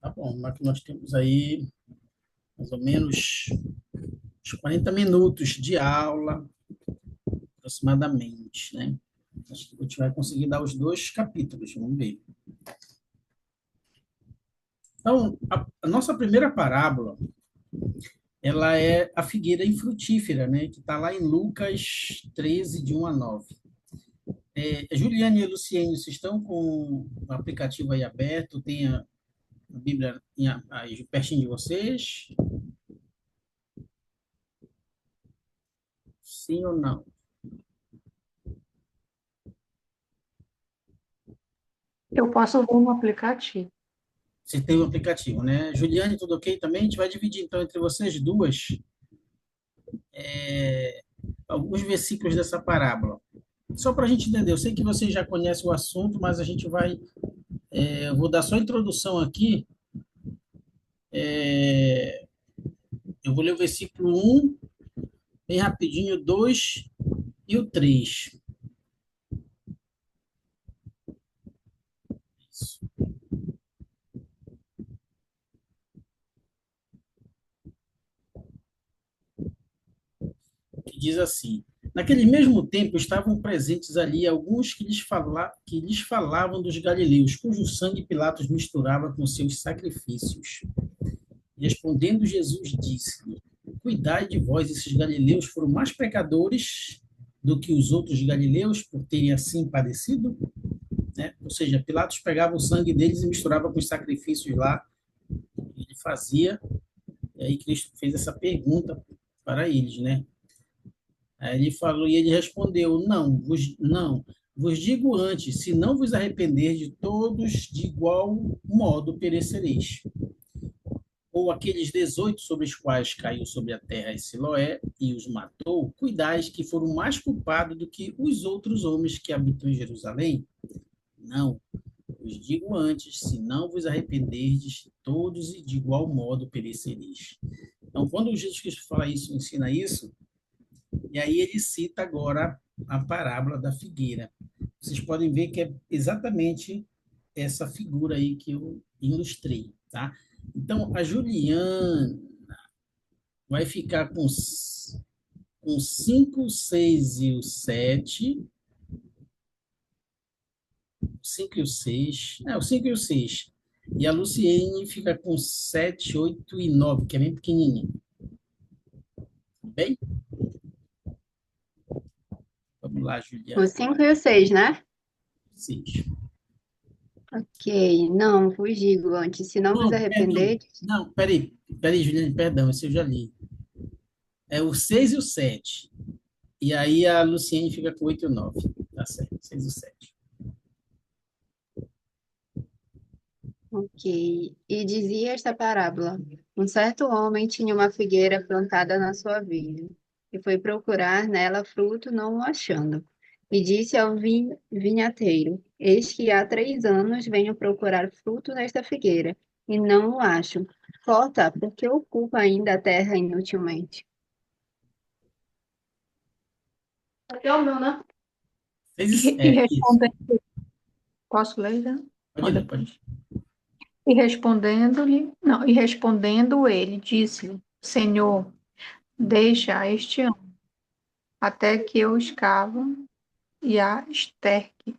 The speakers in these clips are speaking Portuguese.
Tá bom, mas nós temos aí mais ou menos uns 40 minutos de aula, aproximadamente, né? Acho que a gente vai conseguir dar os dois capítulos, vamos ver. Então, a nossa primeira parábola, ela é a figueira infrutífera, né? Que está lá em Lucas 13, de 1 a 9. Juliane e Luciene, vocês estão com o aplicativo aí aberto? Tem a Bíblia aí pertinho de vocês? Sim ou não? Eu posso ver no aplicativo. Você tem o aplicativo, né? Juliane, tudo ok também? A gente vai dividir, então, entre vocês duas, alguns versículos dessa parábola. Só para a gente entender, eu sei que vocês já conhecem o assunto, mas a gente vai. Eu vou dar só a introdução aqui. É, eu vou ler o versículo 1, bem rapidinho, 2 e o 3. Que diz assim: Naquele mesmo tempo estavam presentes ali alguns que lhes falavam dos galileus, cujo sangue Pilatos misturava com seus sacrifícios. Respondendo Jesus disse-lhe: Cuidai de vós, esses galileus foram mais pecadores do que os outros galileus por terem assim padecido? Né? Ou seja, Pilatos pegava o sangue deles e misturava com os sacrifícios lá que ele fazia. E aí Cristo fez essa pergunta para eles, né? Aí ele falou e ele respondeu: não, vos digo antes, se não vos arrepender de todos de igual modo perecereis. Ou aqueles 18 sobre os quais caiu sobre a terra esse Siloé e os matou, cuidais que foram mais culpados do que os outros homens que habitam em Jerusalém? Não, vos digo antes, se não vos arrependerdes, todos e de igual modo perecereis. Então, quando Jesus Cristo fala isso, ensina isso, e aí ele cita agora a parábola da figueira. Vocês podem ver que é exatamente essa figura aí que eu ilustrei, tá? Então, a Juliana vai ficar com 5, 6 e o 7, 5 e o 6, o 5 e o 6. E a Luciene fica com 7, 8 e 9, que é bem pequenininha. Bem? Vamos lá, O Juliane. 5 e o 6, né? 6. Ok, não, vos digo antes, se não vos Não, perdão. arrepender, Não, peraí, Juliane, perdão, esse eu já li. É o 6 e o 7. E aí a Luciene fica com 8 e o 9. Tá certo, 6 e o 7. ok. E dizia esta parábola: um certo homem tinha uma figueira plantada na sua vinha, e foi procurar nela fruto, não o achando. E disse ao vinhateiro: Eis que há 3 anos venho procurar fruto nesta figueira, e não o acho. Corta, porque ocupa ainda a terra inutilmente. Até o meu, né? 6 E isso. respondendo, posso ler já? Pode Ou ler, depois? pode. E respondendo-lhe, não, e respondendo ele, disse-lhe: Senhor, deixa este ano, até que eu escavo e a esterque,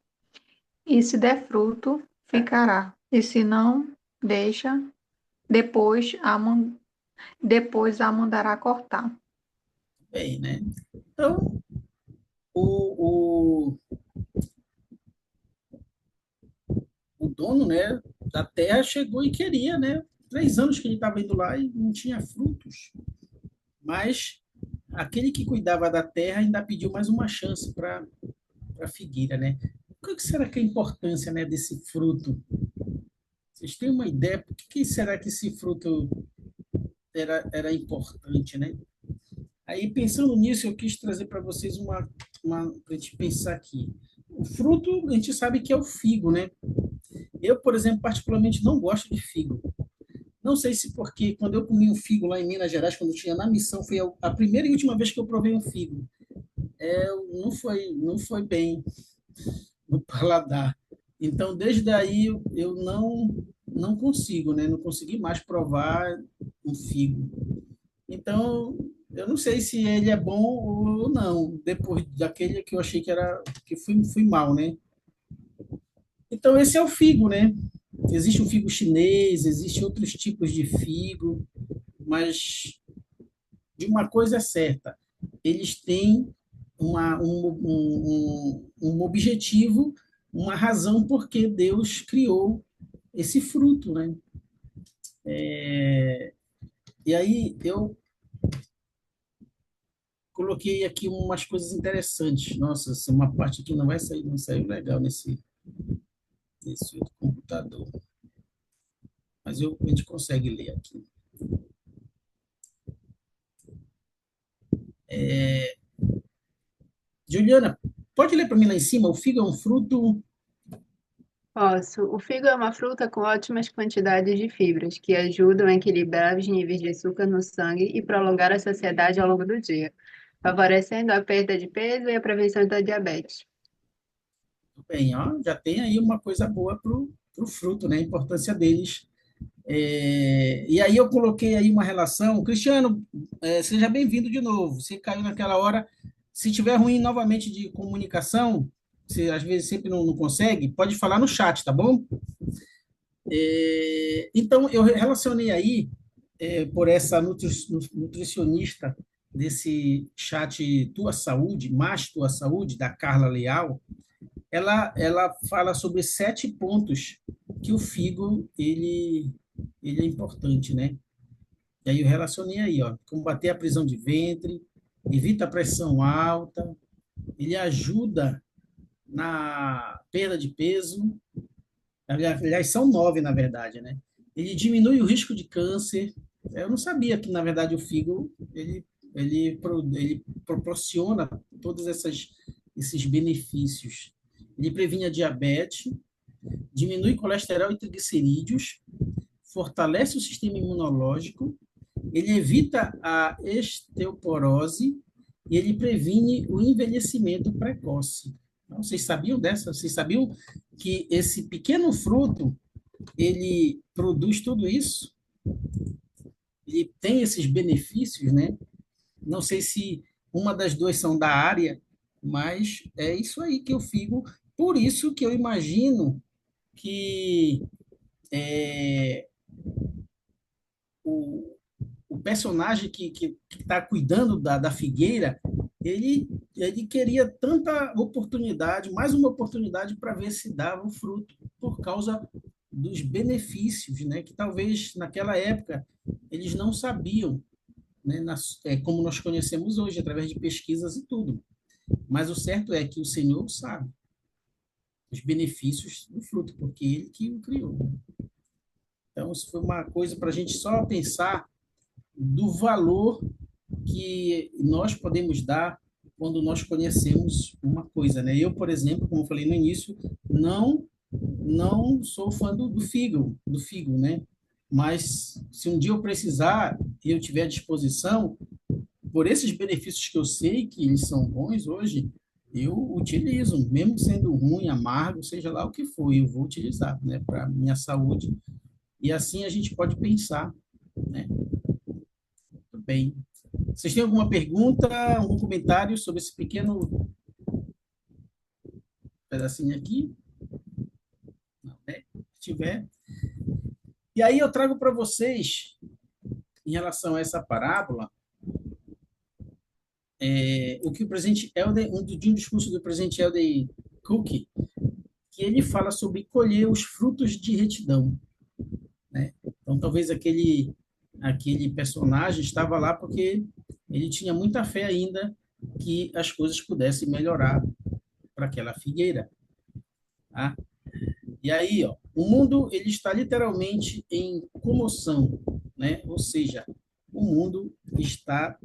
e se der fruto, ficará, e se não, deixa, depois depois a mandará cortar. Bem, né? Então, o, o, o dono, né, da terra chegou e queria, né? 3 anos que ele estava indo lá e não tinha frutos. Mas aquele que cuidava da terra ainda pediu mais uma chance para a figueira, né? Qual que será que é a importância, né, desse fruto? Vocês têm uma ideia? Por que será que esse fruto era importante, né? Aí, pensando nisso, eu quis trazer para vocês para a gente pensar aqui. O fruto, a gente sabe que é o figo, né? Eu, por exemplo, particularmente não gosto de figo. Não sei se porque quando eu comi um figo lá em Minas Gerais, quando eu tinha na missão, foi a primeira e última vez que eu provei um figo. Não foi bem no paladar. Então, desde aí, eu não. não consigo, né? Não consegui mais provar um figo. Então, eu não sei se ele é bom ou não, depois daquele que eu achei que fui mal, né? Então, esse é o figo, né? Existe o figo chinês, existem outros tipos de figo, mas de uma coisa é certa, eles têm um objetivo, uma razão por que Deus criou esse fruto, né? E aí eu coloquei aqui umas coisas interessantes. Nossa, uma parte aqui não vai sair, não saiu legal nesse outro computador, mas a gente consegue ler aqui. Juliana, pode ler para mim lá em cima? O figo é um fruto. Posso. O figo é uma fruta com ótimas quantidades de fibras, que ajudam a equilibrar os níveis de açúcar no sangue e prolongar a saciedade ao longo do dia, favorecendo a perda de peso e a prevenção da diabetes. Bem, ó, já tem aí uma coisa boa para o fruto, né? A importância deles. E aí eu coloquei aí uma relação. Cristiano, seja bem-vindo de novo. Você caiu naquela hora. Se tiver ruim novamente de comunicação, você às vezes sempre não consegue, pode falar no chat, tá bom? Então, eu relacionei aí, por essa nutricionista desse chat Tua Saúde, Mais Tua Saúde, da Carla Leal, ela fala sobre 7 pontos que o figo ele é importante, né? E aí eu relacionei aí, ó, combater a prisão de ventre, evita a pressão alta, ele ajuda na perda de peso, aliás, são 9, na verdade, né? Ele diminui o risco de câncer. Eu não sabia que, na verdade, o figo, ele proporciona todos esses benefícios. Ele previne a diabetes, diminui colesterol e triglicerídeos, fortalece o sistema imunológico, ele evita a osteoporose e ele previne o envelhecimento precoce. Então, vocês sabiam dessa? Vocês sabiam que esse pequeno fruto ele produz tudo isso? Ele tem esses benefícios, né? Não sei se uma das duas são da área, mas é isso aí que eu fico. Por isso que eu imagino que é, o, o personagem que está cuidando da figueira, ele queria tanta oportunidade, mais uma oportunidade para ver se dava o fruto, por causa dos benefícios, né? Que talvez naquela época eles não sabiam, né? Como nós conhecemos hoje, através de pesquisas e tudo. Mas o certo é que o Senhor sabe os benefícios do fruto, porque Ele que o criou. Então, isso foi uma coisa para a gente só pensar do valor que nós podemos dar quando nós conhecemos uma coisa, né? Eu, por exemplo, como eu falei no início, não sou fã do figo, né? Mas se um dia eu precisar e eu tiver à disposição, por esses benefícios que eu sei que eles são bons hoje, eu utilizo, mesmo sendo ruim, amargo, seja lá o que for, eu vou utilizar, né, para minha saúde. E assim a gente pode pensar, né? Tudo bem. Vocês têm alguma pergunta, algum comentário sobre esse pequeno pedacinho aqui? Não, né? Se tiver. E aí eu trago para vocês, em relação a essa parábola, o que o presidente Elder, de um discurso do presidente Elder Cook, que ele fala sobre colher os frutos de retidão, né? Então, talvez aquele personagem estava lá porque ele tinha muita fé ainda que as coisas pudessem melhorar para aquela figueira, tá? E aí, ó, o mundo ele está literalmente em comoção, né? Ou seja, o mundo está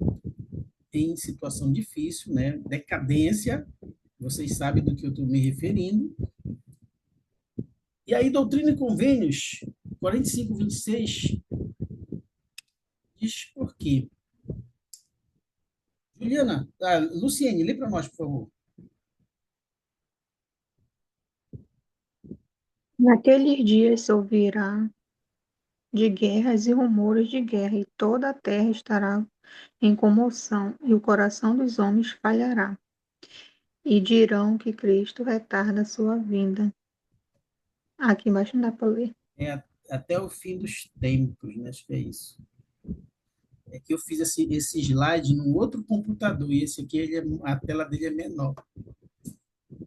em situação difícil, né? Decadência, vocês sabem do que eu estou me referindo. E aí, Doutrina e Convênios 45:26 diz por quê. Juliana, Luciene, lê para nós, por favor. Naqueles dias se ouvirá de guerras e rumores de guerra, e toda a terra estará em comoção, e o coração dos homens falhará, e dirão que Cristo retarda a sua vinda. Aqui embaixo não dá para ler. Até o fim dos tempos, né? Acho que é isso. É que eu fiz esse slide num outro computador, e esse aqui, a tela dele é menor.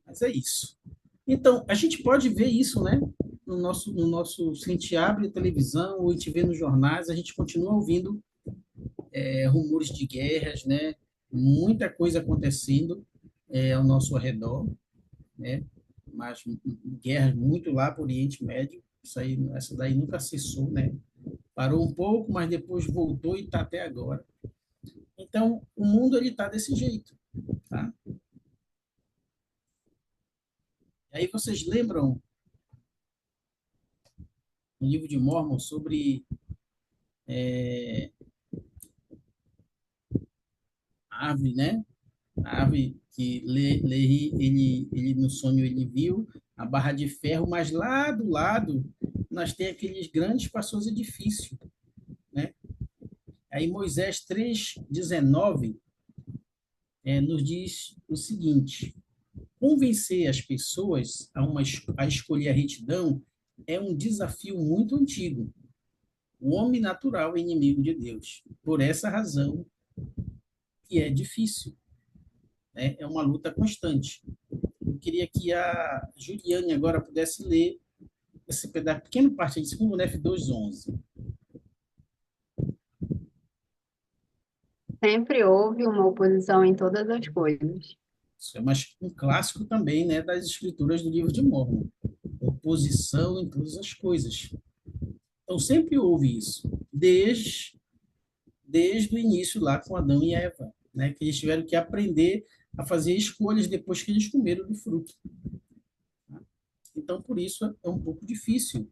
Mas é isso. Então, a gente pode ver isso, né? Se a gente abre a televisão ou a gente vê nos jornais, a gente continua ouvindo rumores de guerras, né? Muita coisa acontecendo ao nosso redor, né? Mas guerras muito lá para o Oriente Médio, essa daí nunca cessou, né? Parou um pouco, mas depois voltou e está até agora. Então, o mundo ele está desse jeito, tá? E aí vocês lembram no livro de Mórmon sobre a árvore, né? A árvore que ele no sonho ele viu a barra de ferro, mas lá do lado nós tem aqueles grandes passos edifícios, né? Aí Moisés 3:19 nos diz o seguinte: convencer as pessoas a escolher a retidão é um desafio muito antigo. O homem natural é inimigo de Deus. Por essa razão que é difícil, né? É uma luta constante. Eu queria que a Juliane agora pudesse ler esse pedaço, pequena parte de 2 Nef 2:11. Sempre houve uma oposição em todas as coisas. Isso é um clássico também, né, das escrituras do livro de Mórmon. Oposição em todas as coisas. Então, sempre houve isso, desde o início lá com Adão e Eva, né, que eles tiveram que aprender a fazer escolhas depois que eles comeram do fruto. Então, por isso, é um pouco difícil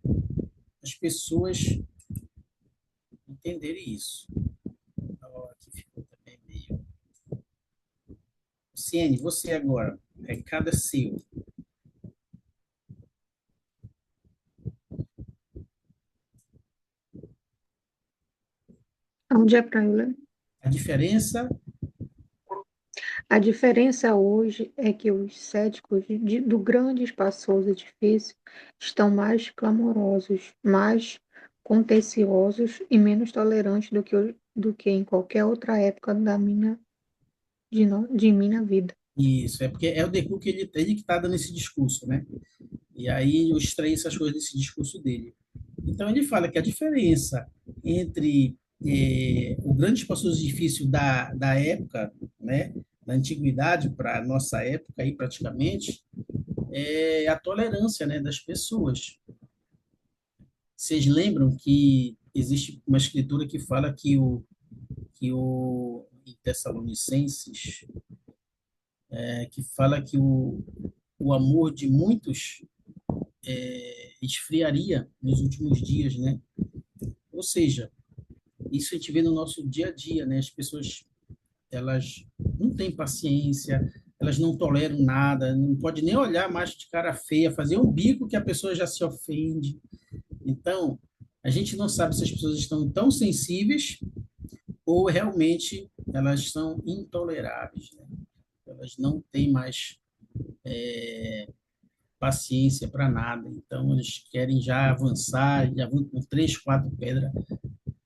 as pessoas entenderem isso. Então, aqui ficou também meio... Ciene, você agora, recado é seu. Onde é para eu ler? A diferença A diferença hoje é que os céticos do grande e espaçoso edifício estão mais clamorosos, mais contenciosos e menos tolerantes do que em qualquer outra época de minha vida. Isso, é porque é o Deku que ele que está dando esse discurso, né? E aí eu extraí essas coisas desse discurso dele. Então ele fala que a diferença entre o grande espaçoso edifício da época, né, da antiguidade para a nossa época aí praticamente, é a tolerância, né, das pessoas. Vocês lembram que existe uma escritura que fala que o em Tessalonicenses, que fala que o amor de muitos esfriaria nos últimos dias, né? Ou seja, isso a gente vê no nosso dia a dia, né? As pessoas, elas não têm paciência, elas não toleram nada, não pode nem olhar mais de cara feia, fazer um bico que a pessoa já se ofende. Então, a gente não sabe se as pessoas estão tão sensíveis ou realmente elas são intoleráveis, né? Elas não têm mais paciência para nada. Então, eles querem já avançar, já vão com 3, 4 pedras,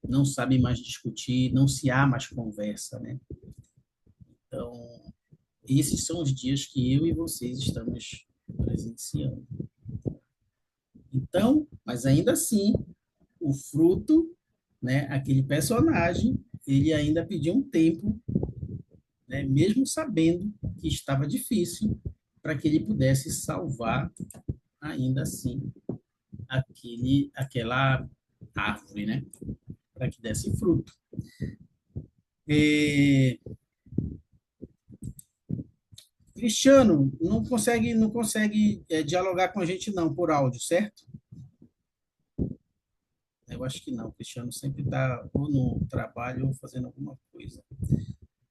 não sabem mais discutir, não se há mais conversa, né? Então, esses são os dias que eu e vocês estamos presenciando. Então, mas ainda assim, o fruto, né, aquele personagem, ele ainda pediu um tempo, né, mesmo sabendo que estava difícil, para que ele pudesse salvar, ainda assim, aquela árvore, né, para que desse fruto. E... Cristiano, não consegue dialogar com a gente não por áudio, certo? Eu acho que não. O Cristiano sempre está ou no trabalho ou fazendo alguma coisa.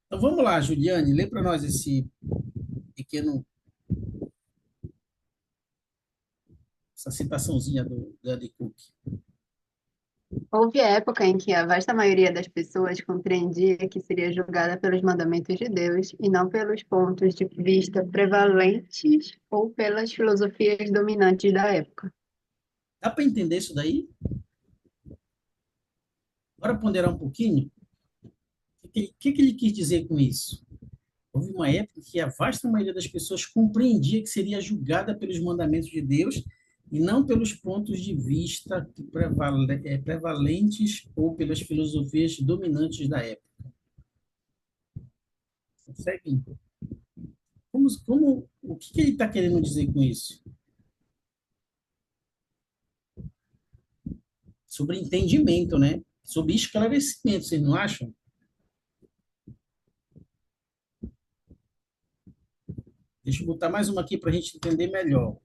Então vamos lá, Juliane, lê para nós pequeno, essa citaçãozinha do Andy Cook. Houve época em que a vasta maioria das pessoas compreendia que seria julgada pelos mandamentos de Deus e não pelos pontos de vista prevalentes ou pelas filosofias dominantes da época. Dá para entender isso daí? Bora ponderar um pouquinho? O que ele quis dizer com isso? Houve uma época que a vasta maioria das pessoas compreendia que seria julgada pelos mandamentos de Deus e não pelos pontos de vista prevalentes ou pelas filosofias dominantes da época. Consegue? O que ele está querendo dizer com isso? Sobre entendimento, né? Sobre esclarecimento, vocês não acham? Deixa eu botar mais uma aqui para a gente entender melhor.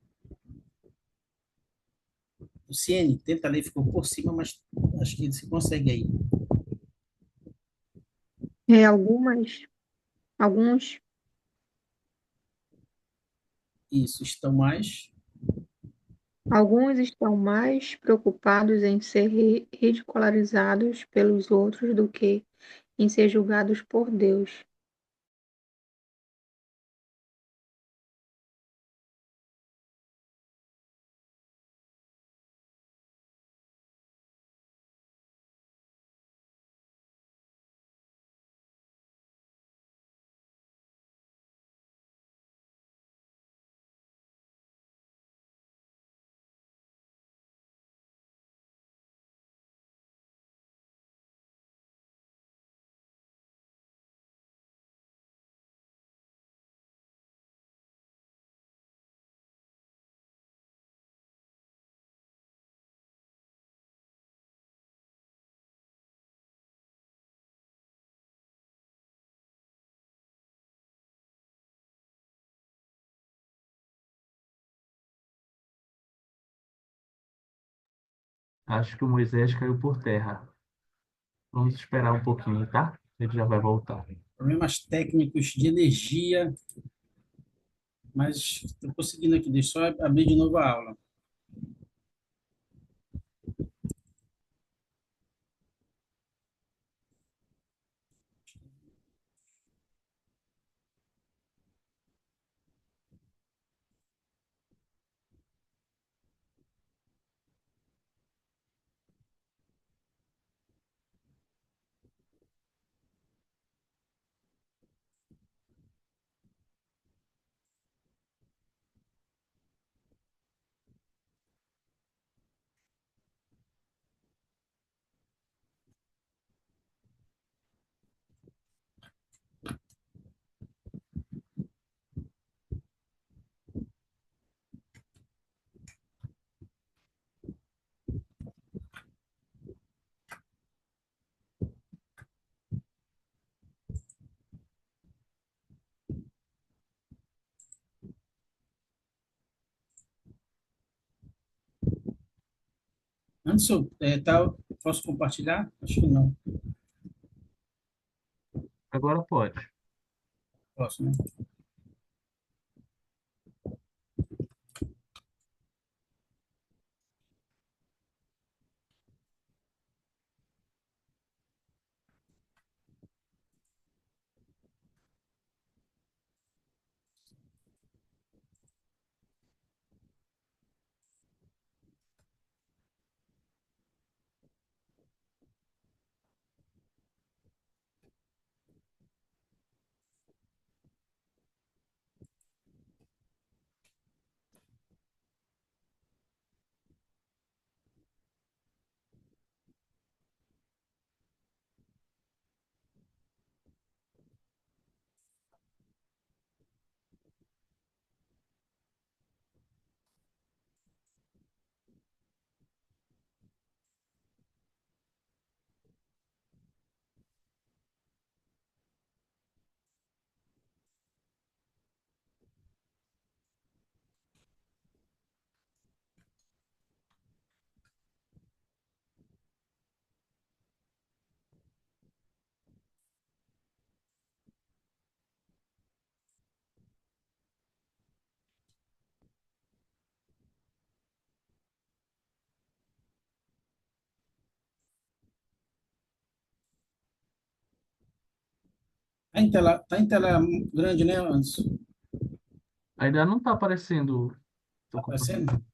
O Ciene, tenta ler, ficou por cima, mas acho que você consegue aí. Alguns, Isso, estão mais. alguns estão mais preocupados em ser ridicularizados pelos outros do que em ser julgados por Deus. Acho que o Moisés caiu por terra. Vamos esperar um pouquinho, tá? Ele já vai voltar. Problemas técnicos de energia, mas estou conseguindo aqui. Deixa eu só abrir de novo a aula. Antes eu posso compartilhar? Acho que não. Agora pode. Posso, né? Tá em tela grande, né, Anderson? Ainda não está aparecendo. Tá Tô aparecendo? compartilhando.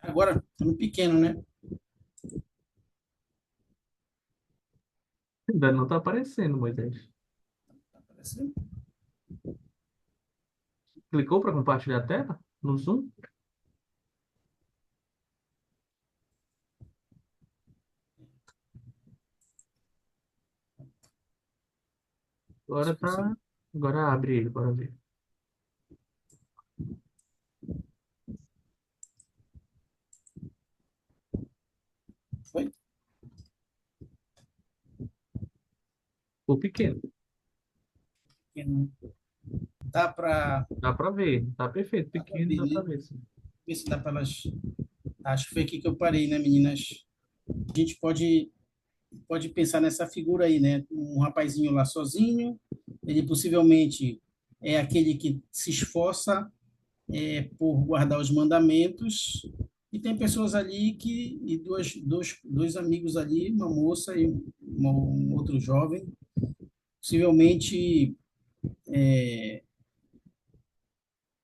Agora, tá no pequeno, né? Ainda não está aparecendo, Moisés. Tá aparecendo? Clicou para compartilhar a tela no Zoom? Agora Consegui. tá. Agora abre ele, bora ver. Foi? Ficou pequeno. Pequeno. Dá para Dá para ver. Tá perfeito. Pequeno, ver, dá para né? ver, sim. Ver se dá para elas. Acho que foi aqui que eu parei, né, meninas? A gente pode pensar nessa figura aí, né? Um rapazinho lá sozinho, ele possivelmente é aquele que se esforça por guardar os mandamentos, e tem pessoas ali e dois amigos ali, uma moça e um outro jovem, possivelmente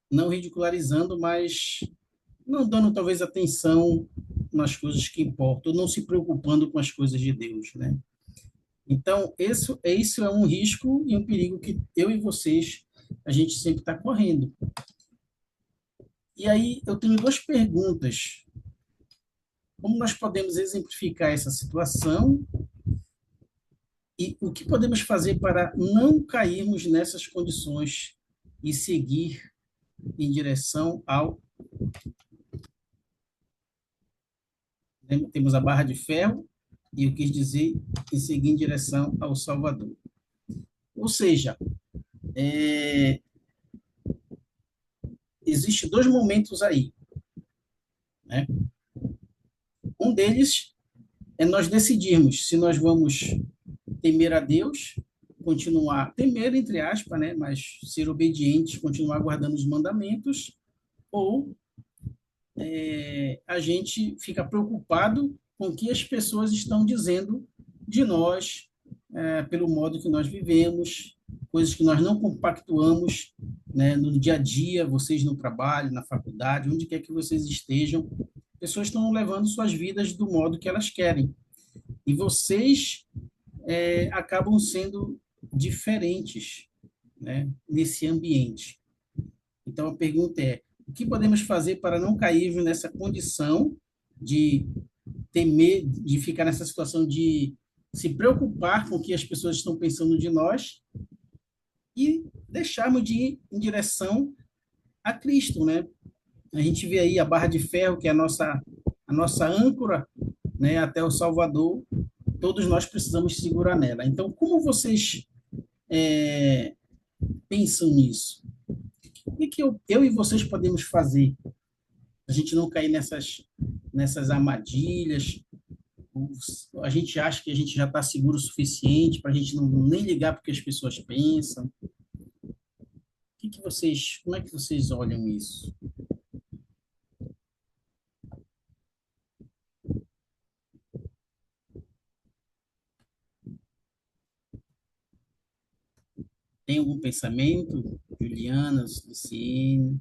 não ridicularizando, mas não dando talvez atenção nas coisas que importam, não se preocupando com as coisas de Deus, né? Então, isso é um risco e um perigo que eu e vocês, a gente sempre está correndo. E aí, eu tenho duas perguntas. Como nós podemos exemplificar essa situação e o que podemos fazer para não cairmos nessas condições e seguir em direção ao. Temos a barra de ferro e eu quis dizer em seguir em direção ao Salvador. Ou seja, é, existe dois momentos aí, né? Um deles é nós decidirmos se nós vamos temer a Deus, continuar, temer entre aspas, né? Mas ser obedientes, continuar guardando os mandamentos, ou a gente fica preocupado com o que as pessoas estão dizendo de nós, pelo modo que nós vivemos, coisas que nós não compactuamos, né, no dia a dia, vocês no trabalho, na faculdade, onde quer que vocês estejam, pessoas estão levando suas vidas do modo que elas querem. E vocês acabam sendo diferentes, né, nesse ambiente. Então, a pergunta é: o que podemos fazer para não cair nessa condição de temer, de ficar nessa situação de se preocupar com o que as pessoas estão pensando de nós e deixarmos de ir em direção a Cristo, né? A gente vê aí a barra de ferro, que é a nossa âncora, né, até o Salvador. Todos nós precisamos segurar nela. Então, como vocês é, pensam nisso? O que eu e vocês podemos fazer a gente não cair nessas armadilhas? A gente acha que a gente já está seguro o suficiente para a gente não nem ligar porque as pessoas pensam. Como é que vocês olham isso? Tem algum pensamento? Juliana, Luciene?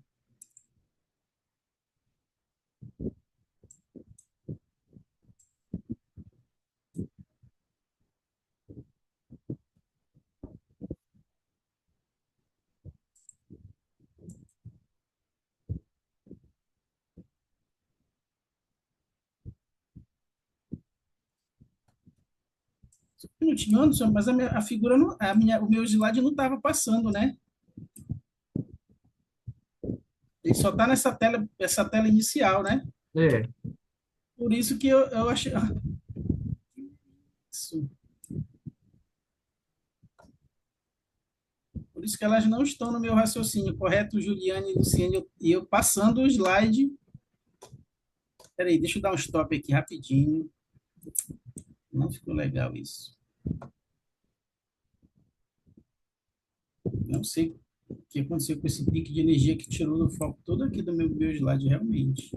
Um minutinho, Anderson, mas a figura, não, o meu slide não estava passando, né? Ele só está nessa tela, essa tela inicial, né? É, Por isso que eu achei. Isso. Por isso que elas não estão no meu raciocínio, correto, Juliane e Luciane? E eu passando o slide. Peraí, deixa eu dar um stop aqui rapidinho. Não ficou legal isso. Não sei o que aconteceu com esse pique de energia que tirou o foco todo aqui do meu slide, realmente.